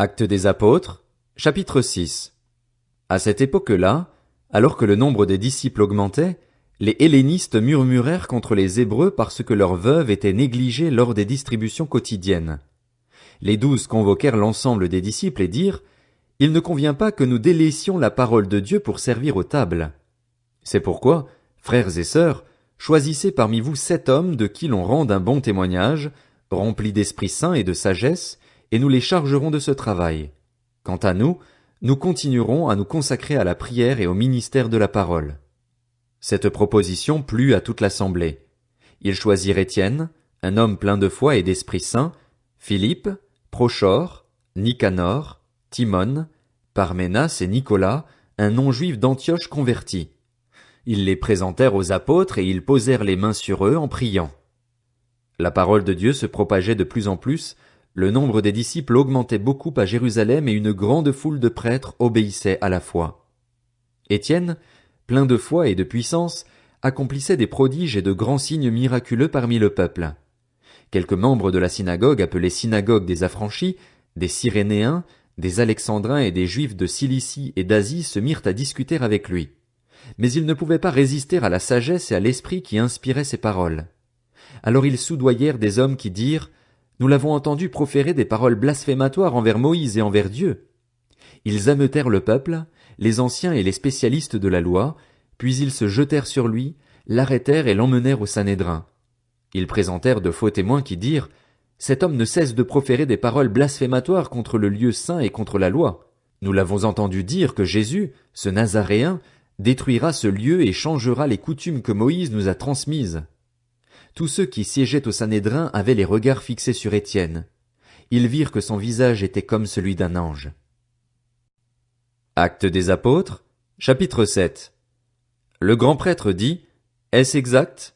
Actes des Apôtres, chapitre 6. À cette époque-là, alors que le nombre des disciples augmentait, les hellénistes murmurèrent contre les Hébreux parce que leurs veuves étaient négligées lors des distributions quotidiennes. Les 12 convoquèrent l'ensemble des disciples et dirent: « Il ne convient pas que nous délaissions la parole de Dieu pour servir aux tables. C'est pourquoi, frères et sœurs, choisissez parmi vous 7 hommes de qui l'on rende un bon témoignage, remplis d'Esprit Saint et de sagesse, et nous les chargerons de ce travail. Quant à nous, nous continuerons à nous consacrer à la prière et au ministère de la parole. » Cette proposition plut à toute l'assemblée. Ils choisirent Étienne, un homme plein de foi et d'Esprit Saint, Philippe, Prochore, Nicanor, Timon, Parménas et Nicolas, un non-juif d'Antioche converti. Ils les présentèrent aux apôtres et ils posèrent les mains sur eux en priant. La parole de Dieu se propageait de plus en plus, le nombre des disciples augmentait beaucoup à Jérusalem et une grande foule de prêtres obéissait à la foi. Étienne, plein de foi et de puissance, accomplissait des prodiges et de grands signes miraculeux parmi le peuple. Quelques membres de la synagogue appelée synagogue des affranchis, des Cyrénéens, des Alexandrins et des Juifs de Cilicie et d'Asie se mirent à discuter avec lui. Mais ils ne pouvaient pas résister à la sagesse et à l'esprit qui inspirait ses paroles. Alors ils soudoyèrent des hommes qui dirent: « Nous l'avons entendu proférer des paroles blasphématoires envers Moïse et envers Dieu. » Ils ameutèrent le peuple, les anciens et les spécialistes de la loi, puis ils se jetèrent sur lui, l'arrêtèrent et l'emmenèrent au Sanhédrin. Ils présentèrent de faux témoins qui dirent: « Cet homme ne cesse de proférer des paroles blasphématoires contre le lieu saint et contre la loi. Nous l'avons entendu dire que Jésus, ce Nazaréen, détruira ce lieu et changera les coutumes que Moïse nous a transmises. » Tous ceux qui siégeaient au Sanhédrin avaient les regards fixés sur Étienne. Ils virent que son visage était comme celui d'un ange. Actes des Apôtres, chapitre 7. Le grand prêtre dit: « Est-ce exact? »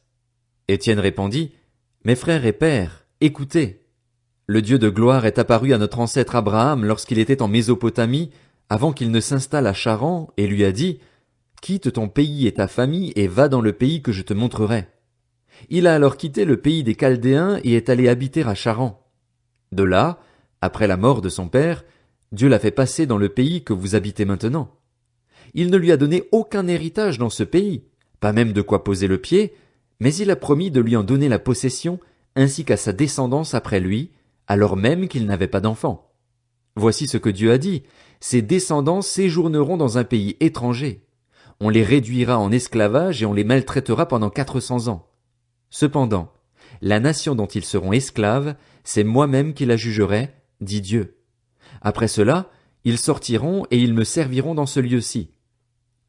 Étienne répondit: « Mes frères et pères, écoutez. Le Dieu de gloire est apparu à notre ancêtre Abraham lorsqu'il était en Mésopotamie, avant qu'il ne s'installe à Charan, et lui a dit: « Quitte ton pays et ta famille et va dans le pays que je te montrerai. » Il a alors quitté le pays des Chaldéens et est allé habiter à Charan. De là, après la mort de son père, Dieu l'a fait passer dans le pays que vous habitez maintenant. Il ne lui a donné aucun héritage dans ce pays, pas même de quoi poser le pied, mais il a promis de lui en donner la possession, ainsi qu'à sa descendance après lui, alors même qu'il n'avait pas d'enfant. Voici ce que Dieu a dit: ses descendants séjourneront dans un pays étranger. On les réduira en esclavage et on les maltraitera pendant 400 ans. Cependant, la nation dont ils seront esclaves, c'est moi-même qui la jugerai, dit Dieu. Après cela, ils sortiront et ils me serviront dans ce lieu-ci.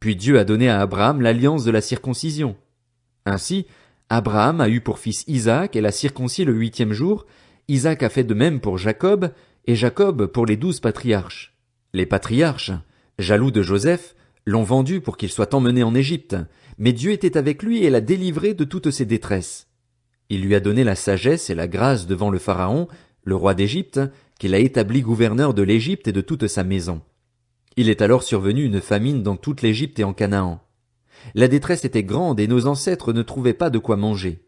Puis Dieu a donné à Abraham l'alliance de la circoncision. Ainsi, Abraham a eu pour fils Isaac et l'a circoncis le 8e jour. Isaac a fait de même pour Jacob, et Jacob pour les 12 patriarches. Les patriarches, jaloux de Joseph, l'ont vendu pour qu'il soit emmené en Égypte, mais Dieu était avec lui et l'a délivré de toutes ses détresses. Il lui a donné la sagesse et la grâce devant le Pharaon, le roi d'Égypte, qu'il a établi gouverneur de l'Égypte et de toute sa maison. Il est alors survenu une famine dans toute l'Égypte et en Canaan. La détresse était grande et nos ancêtres ne trouvaient pas de quoi manger.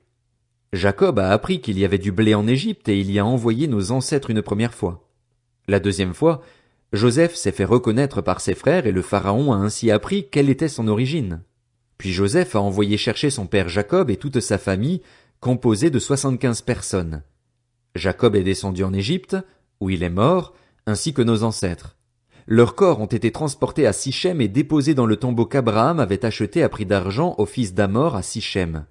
Jacob a appris qu'il y avait du blé en Égypte et il y a envoyé nos ancêtres une première fois. La deuxième fois, Joseph s'est fait reconnaître par ses frères et le Pharaon a ainsi appris quelle était son origine. Puis Joseph a envoyé chercher son père Jacob et toute sa famille, composée de 75 personnes. Jacob est descendu en Égypte, où il est mort, ainsi que nos ancêtres. Leurs corps ont été transportés à Sichem et déposés dans le tombeau qu'Abraham avait acheté à prix d'argent au fils d'Hamor à Sichem.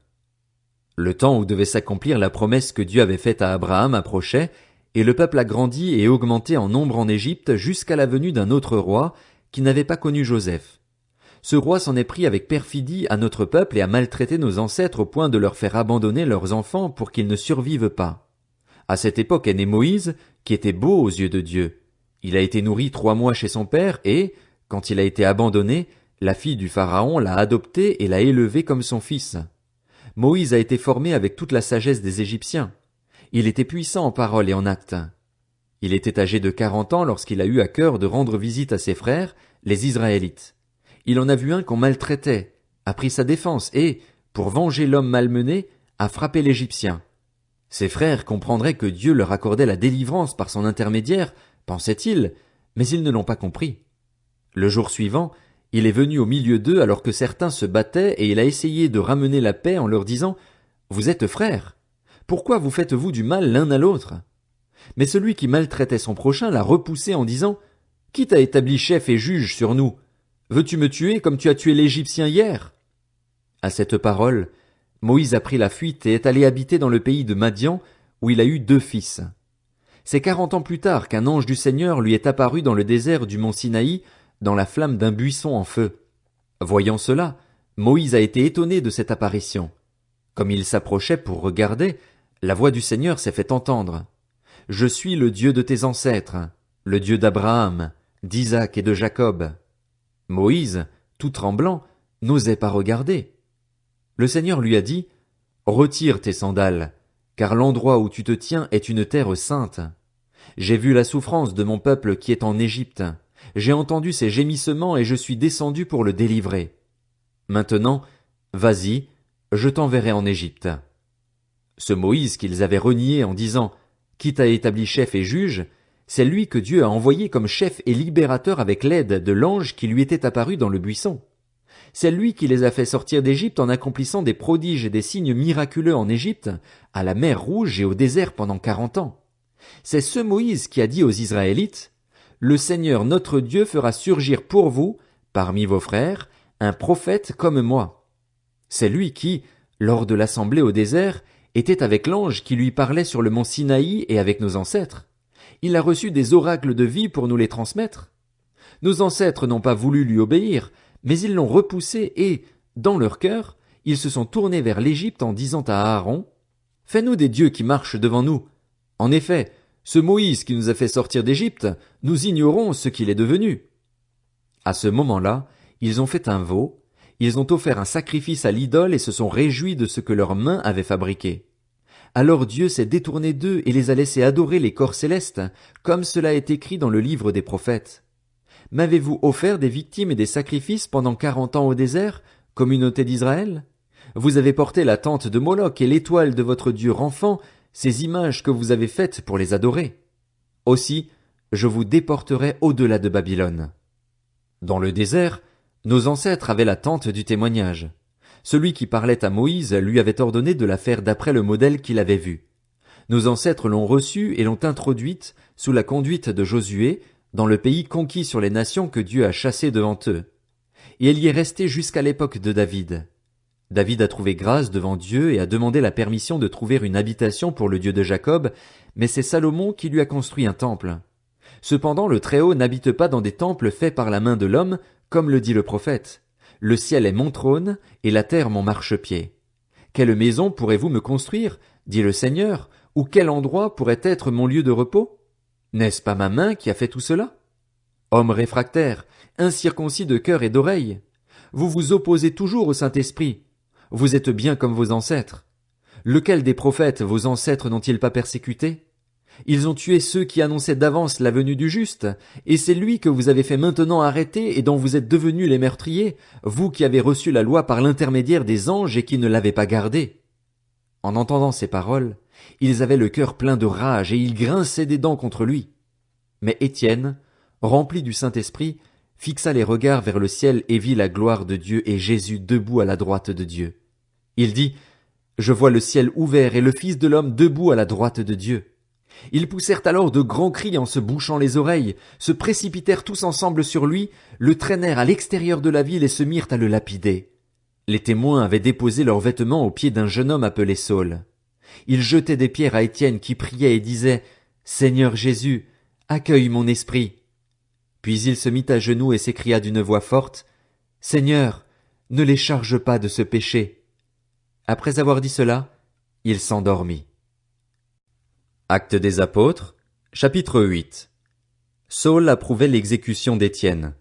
Le temps où devait s'accomplir la promesse que Dieu avait faite à Abraham approchait, et le peuple a grandi et augmenté en nombre en Égypte jusqu'à la venue d'un autre roi qui n'avait pas connu Joseph. Ce roi s'en est pris avec perfidie à notre peuple et a maltraité nos ancêtres au point de leur faire abandonner leurs enfants pour qu'ils ne survivent pas. À cette époque est né Moïse, qui était beau aux yeux de Dieu. Il a été nourri 3 mois chez son père et, quand il a été abandonné, la fille du Pharaon l'a adopté et l'a élevé comme son fils. Moïse a été formé avec toute la sagesse des Égyptiens. Il était puissant en parole et en actes. Il était âgé de 40 ans lorsqu'il a eu à cœur de rendre visite à ses frères, les Israélites. Il en a vu un qu'on maltraitait, a pris sa défense et, pour venger l'homme malmené, a frappé l'Égyptien. Ses frères comprendraient que Dieu leur accordait la délivrance par son intermédiaire, pensait-il, Mais ils ne l'ont pas compris. Le jour suivant, il est venu au milieu d'eux alors que certains se battaient et il a essayé de ramener la paix en leur disant « Vous êtes frères. Pourquoi vous faites-vous du mal l'un à l'autre » Mais celui qui maltraitait son prochain l'a repoussé en disant « Qui t'a établi chef et juge sur nous? Veux-tu me tuer comme tu as tué l'Égyptien hier » À cette parole, Moïse a pris la fuite et est allé habiter dans le pays de Madian, où il a eu 2 fils. C'est 40 ans plus tard qu'un ange du Seigneur lui est apparu dans le désert du mont Sinaï, dans la flamme d'un buisson en feu. Voyant cela, Moïse a été étonné de cette apparition. Comme il s'approchait pour regarder, la voix du Seigneur s'est fait entendre. « Je suis le Dieu de tes ancêtres, le Dieu d'Abraham, d'Isaac et de Jacob. » Moïse, tout tremblant, n'osait pas regarder. Le Seigneur lui a dit, « Retire tes sandales, car l'endroit où tu te tiens est une terre sainte. J'ai vu la souffrance de mon peuple qui est en Égypte. J'ai entendu ses gémissements et je suis descendu pour le délivrer. Maintenant, vas-y, je t'enverrai en Égypte. » Ce Moïse qu'ils avaient renié en disant, « Qui t'a établi chef et juge ?» c'est lui que Dieu a envoyé comme chef et libérateur avec l'aide de l'ange qui lui était apparu dans le buisson. C'est lui qui les a fait sortir d'Égypte en accomplissant des prodiges et des signes miraculeux en Égypte, à la mer Rouge et au désert pendant 40 ans. C'est ce Moïse qui a dit aux Israélites, « Le Seigneur notre Dieu fera surgir pour vous, parmi vos frères, un prophète comme moi. » C'est lui qui, lors de l'assemblée au désert, était avec l'ange qui lui parlait sur le mont Sinaï et avec nos ancêtres. Il a reçu des oracles de vie pour nous les transmettre. Nos ancêtres n'ont pas voulu lui obéir, mais ils l'ont repoussé et, dans leur cœur, ils se sont tournés vers l'Égypte en disant à Aaron, « Fais-nous des dieux qui marchent devant nous. En effet, ce Moïse qui nous a fait sortir d'Égypte, nous ignorons ce qu'il est devenu. » À ce moment-là, ils ont fait un veau, ils ont offert un sacrifice à l'idole et se sont réjouis de ce que leurs mains avaient fabriqué. Alors Dieu s'est détourné d'eux et les a laissés adorer les corps célestes, comme cela est écrit dans le livre des prophètes. M'avez-vous offert des victimes et des sacrifices pendant 40 ans au désert, communauté d'Israël? Vous avez porté la tente de Moloch et l'étoile de votre Dieu Renfant, ces images que vous avez faites pour les adorer. Aussi, je vous déporterai au-delà de Babylone. Dans le désert, nos ancêtres avaient la tente du témoignage. Celui qui parlait à Moïse lui avait ordonné de la faire d'après le modèle qu'il avait vu. Nos ancêtres l'ont reçue et l'ont introduite, sous la conduite de Josué, dans le pays conquis sur les nations que Dieu a chassées devant eux. Et elle y est restée jusqu'à l'époque de David. David a trouvé grâce devant Dieu et a demandé la permission de trouver une habitation pour le Dieu de Jacob, mais c'est Salomon qui lui a construit un temple. Cependant, le Très-Haut n'habite pas dans des temples faits par la main de l'homme, comme le dit le prophète. Le ciel est mon trône, et la terre mon marchepied. Quelle maison pourrez-vous me construire, dit le Seigneur, ou quel endroit pourrait être mon lieu de repos? N'est-ce pas ma main qui a fait tout cela? Hommes réfractaires, incirconcis de cœur et d'oreille, vous vous opposez toujours au Saint-Esprit. Vous êtes bien comme vos ancêtres. Lequel des prophètes vos ancêtres n'ont-ils pas persécuté? Ils ont tué ceux qui annonçaient d'avance la venue du juste, et c'est lui que vous avez fait maintenant arrêter et dont vous êtes devenus les meurtriers, vous qui avez reçu la loi par l'intermédiaire des anges et qui ne l'avez pas gardée. En entendant ces paroles, ils avaient le cœur plein de rage et ils grinçaient des dents contre lui. Mais Étienne, rempli du Saint-Esprit, fixa les regards vers le ciel et vit la gloire de Dieu et Jésus debout à la droite de Dieu. Il dit, « Je vois le ciel ouvert et le Fils de l'homme debout à la droite de Dieu. » Ils poussèrent alors de grands cris en se bouchant les oreilles, se précipitèrent tous ensemble sur lui, le traînèrent à l'extérieur de la ville et se mirent à le lapider. Les témoins avaient déposé leurs vêtements aux pieds d'un jeune homme appelé Saul. Ils jetaient des pierres à Étienne qui priait et disait, « Seigneur Jésus, accueille mon esprit. » Puis il se mit à genoux et s'écria d'une voix forte, « Seigneur, ne les charge pas de ce péché. » Après avoir dit cela, il s'endormit. Actes des Apôtres, chapitre 8. Saul approuvait l'exécution d'Étienne.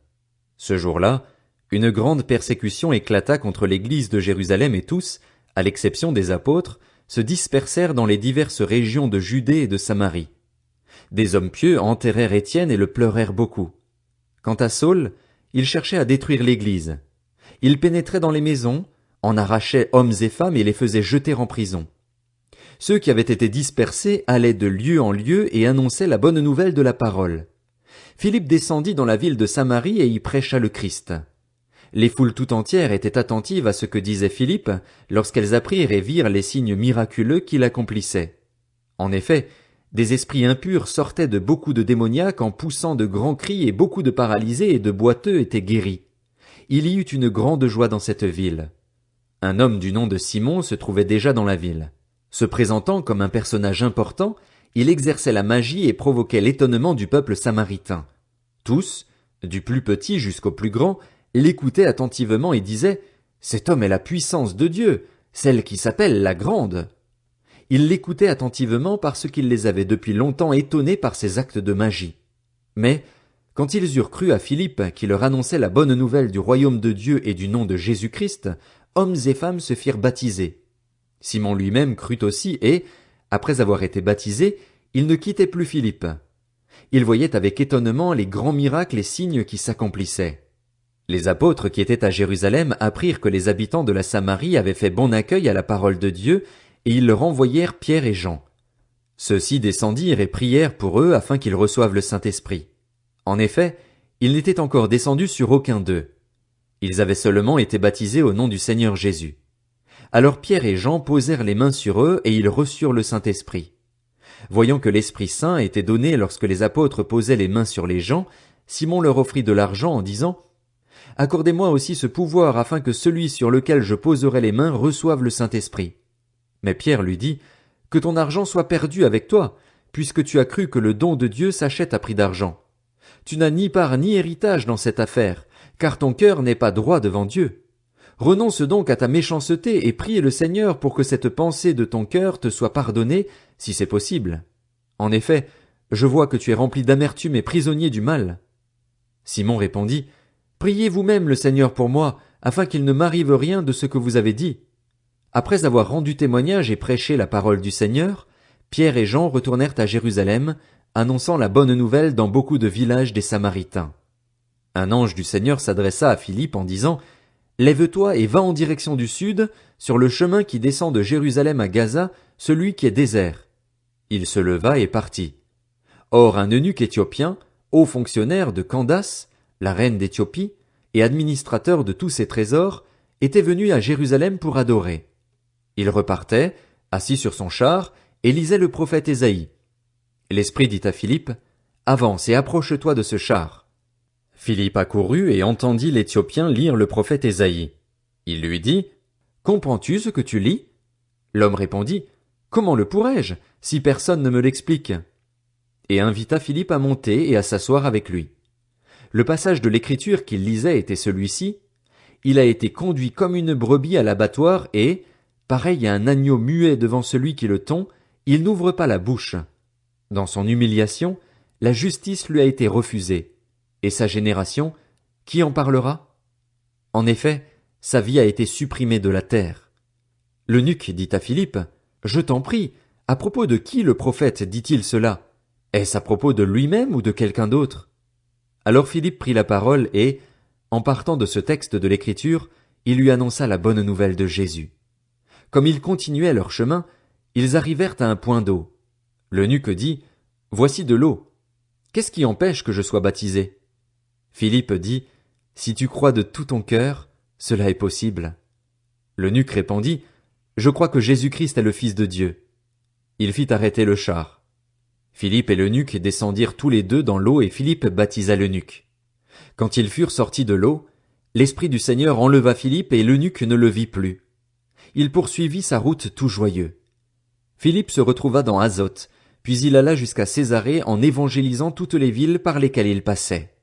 Ce jour-là, une grande persécution éclata contre l'église de Jérusalem et tous, à l'exception des apôtres, se dispersèrent dans les diverses régions de Judée et de Samarie. Des hommes pieux enterrèrent Étienne et le pleurèrent beaucoup. Quant à Saul, il cherchait à détruire l'église. Il pénétrait dans les maisons, en arrachait hommes et femmes et les faisait jeter en prison. Ceux qui avaient été dispersés allaient de lieu en lieu et annonçaient la bonne nouvelle de la parole. Philippe descendit dans la ville de Samarie et y prêcha le Christ. Les foules tout entières étaient attentives à ce que disait Philippe lorsqu'elles apprirent et virent les signes miraculeux qu'il accomplissait. En effet, des esprits impurs sortaient de beaucoup de démoniaques en poussant de grands cris et beaucoup de paralysés et de boiteux étaient guéris. Il y eut une grande joie dans cette ville. Un homme du nom de Simon se trouvait déjà dans la ville. Se présentant comme un personnage important, il exerçait la magie et provoquait l'étonnement du peuple samaritain. Tous, du plus petit jusqu'au plus grand, l'écoutaient attentivement et disaient « Cet homme est la puissance de Dieu, celle qui s'appelle la Grande ». Ils l'écoutaient attentivement parce qu'il les avait depuis longtemps étonnés par ses actes de magie. Mais, quand ils eurent cru à Philippe qui leur annonçait la bonne nouvelle du royaume de Dieu et du nom de Jésus-Christ, hommes et femmes se firent baptiser. Simon lui-même crut aussi et, après avoir été baptisé, il ne quittait plus Philippe. Il voyait avec étonnement les grands miracles et signes qui s'accomplissaient. Les apôtres qui étaient à Jérusalem apprirent que les habitants de la Samarie avaient fait bon accueil à la parole de Dieu, et ils leur envoyèrent Pierre et Jean. Ceux-ci descendirent et prièrent pour eux afin qu'ils reçoivent le Saint-Esprit. En effet, ils n'étaient encore descendus sur aucun d'eux. Ils avaient seulement été baptisés au nom du Seigneur Jésus. Alors Pierre et Jean posèrent les mains sur eux et ils reçurent le Saint-Esprit. Voyant que l'Esprit Saint était donné lorsque les apôtres posaient les mains sur les gens, Simon leur offrit de l'argent en disant « Accordez-moi aussi ce pouvoir afin que celui sur lequel je poserai les mains reçoive le Saint-Esprit. » Mais Pierre lui dit « Que ton argent soit perdu avec toi, puisque tu as cru que le don de Dieu s'achète à prix d'argent. Tu n'as ni part ni héritage dans cette affaire, car ton cœur n'est pas droit devant Dieu. Renonce donc à ta méchanceté et prie le Seigneur pour que cette pensée de ton cœur te soit pardonnée, si c'est possible. En effet, je vois que tu es rempli d'amertume et prisonnier du mal. » Simon répondit « Priez vous-même le Seigneur pour moi, afin qu'il ne m'arrive rien de ce que vous avez dit. » Après avoir rendu témoignage et prêché la parole du Seigneur, Pierre et Jean retournèrent à Jérusalem, annonçant la bonne nouvelle dans beaucoup de villages des Samaritains. Un ange du Seigneur s'adressa à Philippe en disant « Lève-toi et va en direction du sud, sur le chemin qui descend de Jérusalem à Gaza, celui qui est désert. » Il se leva et partit. Or un eunuque éthiopien, haut fonctionnaire de Candace, la reine d'Éthiopie, et administrateur de tous ses trésors, était venu à Jérusalem pour adorer. Il repartait, assis sur son char, et lisait le prophète Ésaïe. L'Esprit dit à Philippe, « Avance et approche-toi de ce char. » Philippe accourut et entendit l'Éthiopien lire le prophète Ésaïe. Il lui dit, « Comprends-tu ce que tu lis ?» L'homme répondit, « Comment le pourrais-je, si personne ne me l'explique ?» Et invita Philippe à monter et à s'asseoir avec lui. Le passage de l'Écriture qu'il lisait était celui-ci. Il a été conduit comme une brebis à l'abattoir et, pareil à un agneau muet devant celui qui le tond, il n'ouvre pas la bouche. Dans son humiliation, la justice lui a été refusée. Et sa génération, qui en parlera? En effet, sa vie a été supprimée de la terre. L'eunuque dit à Philippe, « Je t'en prie, à propos de qui le prophète dit-il cela? Est-ce à propos de lui-même ou de quelqu'un d'autre? » Alors Philippe prit la parole et, en partant de ce texte de l'Écriture, il lui annonça la bonne nouvelle de Jésus. Comme ils continuaient leur chemin, ils arrivèrent à un point d'eau. L'eunuque dit, « Voici de l'eau. Qu'est-ce qui empêche que je sois baptisé? » Philippe dit, « Si tu crois de tout ton cœur, cela est possible. » L'eunuque répondit, « Je crois que Jésus-Christ est le Fils de Dieu. » Il fit arrêter le char. Philippe et l'eunuque descendirent tous les deux dans l'eau et Philippe baptisa l'eunuque. Quand ils furent sortis de l'eau, l'Esprit du Seigneur enleva Philippe et l'eunuque ne le vit plus. Il poursuivit sa route tout joyeux. Philippe se retrouva dans Azote, puis il alla jusqu'à Césarée en évangélisant toutes les villes par lesquelles il passait.